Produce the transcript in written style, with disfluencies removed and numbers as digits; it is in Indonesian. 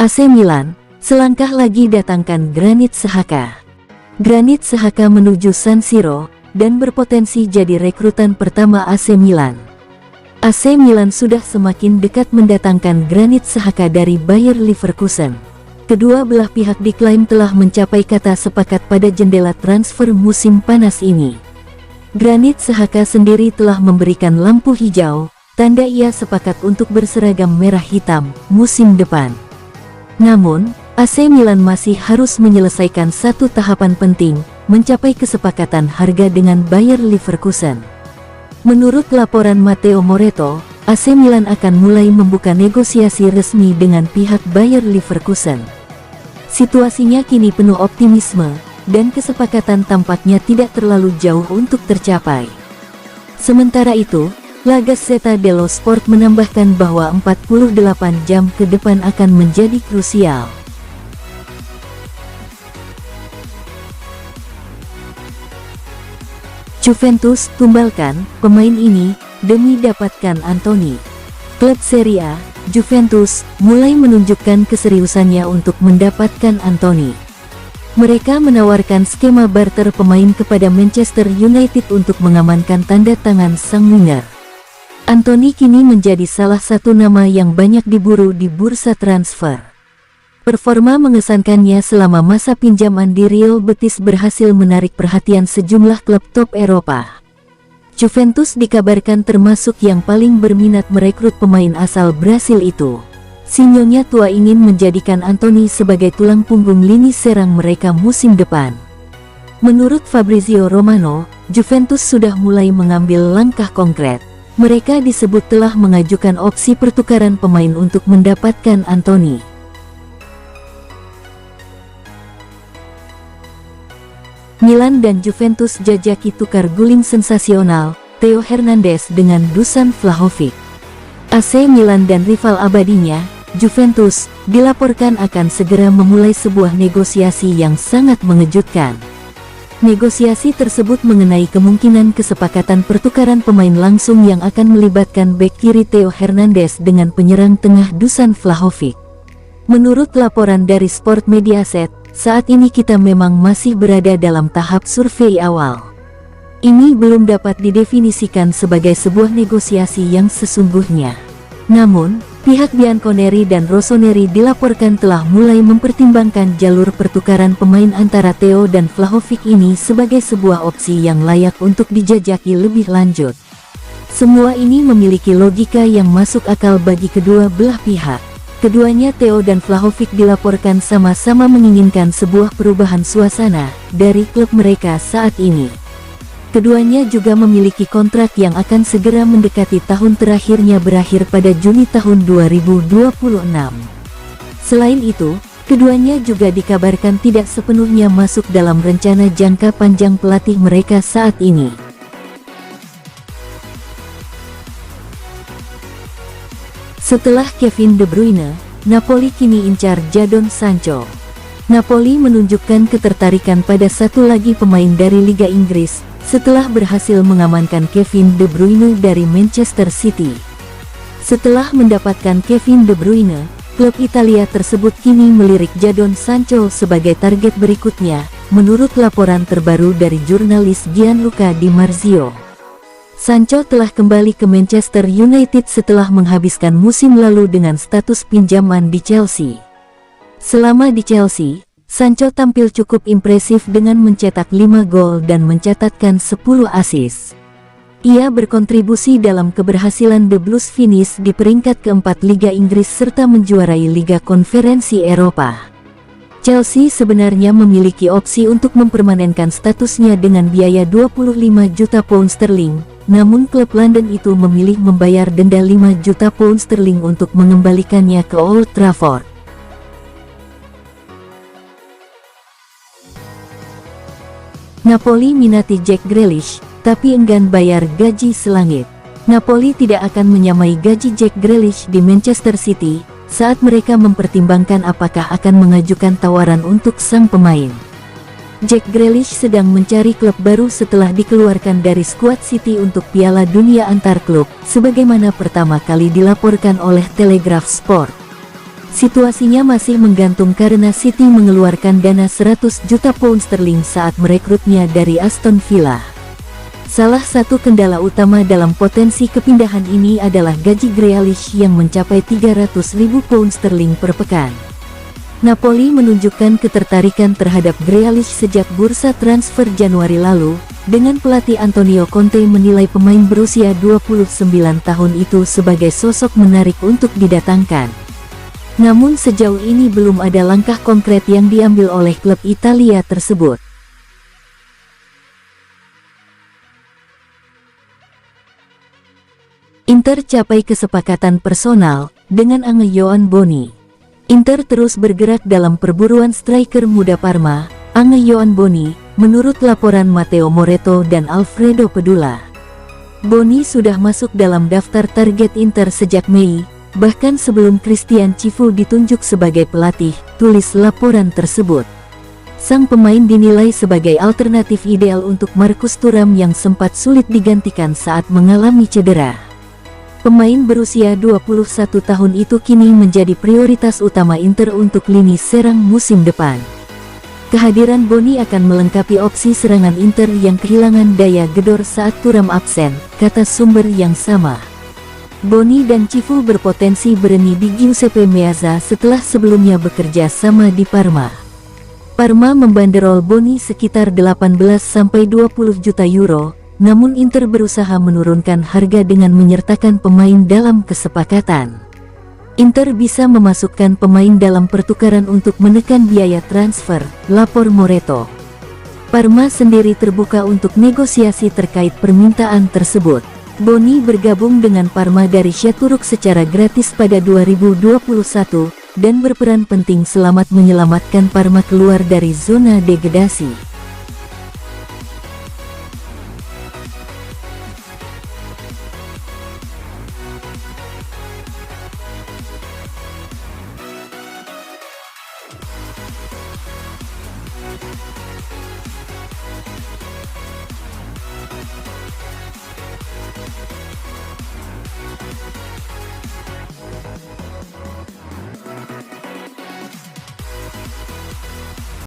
AC Milan, selangkah lagi datangkan Granit Xhaka. Granit Xhaka menuju San Siro, dan berpotensi jadi rekrutan pertama AC Milan. AC Milan sudah semakin dekat mendatangkan Granit Xhaka dari Bayer Leverkusen. Kedua belah pihak diklaim telah mencapai kata sepakat pada jendela transfer musim panas ini. Granit Xhaka sendiri telah memberikan lampu hijau, tanda ia sepakat untuk berseragam merah hitam musim depan. Namun, AC Milan masih harus menyelesaikan satu tahapan penting, mencapai kesepakatan harga dengan Bayer Leverkusen. Menurut laporan Matteo Moretto, AC Milan akan mulai membuka negosiasi resmi dengan pihak Bayer Leverkusen. Situasinya kini penuh optimisme, dan kesepakatan tampaknya tidak terlalu jauh untuk tercapai. Sementara itu, La Gazzetta dello Sport menambahkan bahwa 48 jam ke depan akan menjadi krusial. Juventus tumbalkan pemain ini demi dapatkan Anthony. Klub Serie A, Juventus, mulai menunjukkan keseriusannya untuk mendapatkan Anthony. Mereka menawarkan skema barter pemain kepada Manchester United untuk mengamankan tanda tangan sang winger. Anthony kini menjadi salah satu nama yang banyak diburu di bursa transfer. Performa mengesankannya selama masa pinjaman di Real Betis berhasil menarik perhatian sejumlah klub top Eropa. Juventus dikabarkan termasuk yang paling berminat merekrut pemain asal Brasil itu. Si Nyonya tua ingin menjadikan Anthony sebagai tulang punggung lini serang mereka musim depan. Menurut Fabrizio Romano, Juventus sudah mulai mengambil langkah konkret. Mereka disebut telah mengajukan opsi pertukaran pemain untuk mendapatkan Anthony. Milan dan Juventus jajaki tukar guling sensasional, Theo Hernandez dengan Dusan Vlahovic. AC Milan dan rival abadinya, Juventus, dilaporkan akan segera memulai sebuah negosiasi yang sangat mengejutkan. Negosiasi tersebut mengenai kemungkinan kesepakatan pertukaran pemain langsung yang akan melibatkan bek kiri Theo Hernandez dengan penyerang tengah Dusan Vlahovic. Menurut laporan dari Sport Mediaset, saat ini kita memang masih berada dalam tahap survei awal. Ini belum dapat didefinisikan sebagai sebuah negosiasi yang sesungguhnya. Namun, pihak Bianconeri dan Rossoneri dilaporkan telah mulai mempertimbangkan jalur pertukaran pemain antara Theo dan Vlahovic ini sebagai sebuah opsi yang layak untuk dijajaki lebih lanjut. Semua ini memiliki logika yang masuk akal bagi kedua belah pihak. Keduanya Theo dan Vlahovic dilaporkan sama-sama menginginkan sebuah perubahan suasana dari klub mereka saat ini. Keduanya juga memiliki kontrak yang akan segera mendekati tahun terakhirnya berakhir pada Juni tahun 2026. Selain itu, keduanya juga dikabarkan tidak sepenuhnya masuk dalam rencana jangka panjang pelatih mereka saat ini. Setelah Kevin De Bruyne, Napoli kini incar Jadon Sancho. Napoli menunjukkan ketertarikan pada satu lagi pemain dari Liga Inggris, setelah berhasil mengamankan Kevin De Bruyne dari Manchester City. Setelah mendapatkan Kevin De Bruyne, klub Italia tersebut kini melirik Jadon Sancho sebagai target berikutnya, menurut laporan terbaru dari jurnalis Gianluca Di Marzio. Sancho telah kembali ke Manchester United setelah menghabiskan musim lalu dengan status pinjaman di Chelsea. Selama di Chelsea, Sancho tampil cukup impresif dengan mencetak 5 gol dan mencatatkan 10 assist. Ia berkontribusi dalam keberhasilan The Blues finish di peringkat keempat Liga Inggris serta menjuarai Liga Konferensi Eropa. Chelsea sebenarnya memiliki opsi untuk mempermanenkan statusnya dengan biaya 25 juta pound sterling, namun klub London itu memilih membayar denda 5 juta pound sterling untuk mengembalikannya ke Old Trafford. Napoli minati Jack Grealish, tapi enggan bayar gaji selangit. Napoli tidak akan menyamai gaji Jack Grealish di Manchester City, saat mereka mempertimbangkan apakah akan mengajukan tawaran untuk sang pemain. Jack Grealish sedang mencari klub baru setelah dikeluarkan dari skuad City untuk Piala Dunia antar klub, sebagaimana pertama kali dilaporkan oleh Telegraph Sport. Situasinya masih menggantung karena City mengeluarkan dana 100 juta pound sterling saat merekrutnya dari Aston Villa. Salah satu kendala utama dalam potensi kepindahan ini adalah gaji Grealish yang mencapai 300.000 pound sterling per pekan. Napoli menunjukkan ketertarikan terhadap Grealish sejak bursa transfer Januari lalu, dengan pelatih Antonio Conte menilai pemain berusia 29 tahun itu sebagai sosok menarik untuk didatangkan. Namun sejauh ini belum ada langkah konkret yang diambil oleh klub Italia tersebut. Inter capai kesepakatan personal dengan Ange Yohan Boni. Inter terus bergerak dalam perburuan striker muda Parma, Ange Yohan Boni, menurut laporan Matteo Moretto dan Alfredo Pedula. Boni sudah masuk dalam daftar target Inter sejak Mei, bahkan sebelum Christian Cifu ditunjuk sebagai pelatih, tulis laporan tersebut. Sang pemain dinilai sebagai alternatif ideal untuk Marcus Thuram yang sempat sulit digantikan saat mengalami cedera. Pemain berusia 21 tahun itu kini menjadi prioritas utama Inter untuk lini serang musim depan. Kehadiran Boni akan melengkapi opsi serangan Inter yang kehilangan daya gedor saat Thuram absen, kata sumber yang sama. Boni dan Cifu berpotensi bereni di Giuseppe Meazza setelah sebelumnya bekerja sama di Parma. Parma membanderol Boni sekitar 18-20 juta euro, namun Inter berusaha menurunkan harga dengan menyertakan pemain dalam kesepakatan. Inter bisa memasukkan pemain dalam pertukaran untuk menekan biaya transfer, lapor Moretto. Parma sendiri terbuka untuk negosiasi terkait permintaan tersebut. Boni bergabung dengan Parma dari Shakhtar secara gratis pada 2021, dan berperan penting menyelamatkan Parma keluar dari zona degradasi.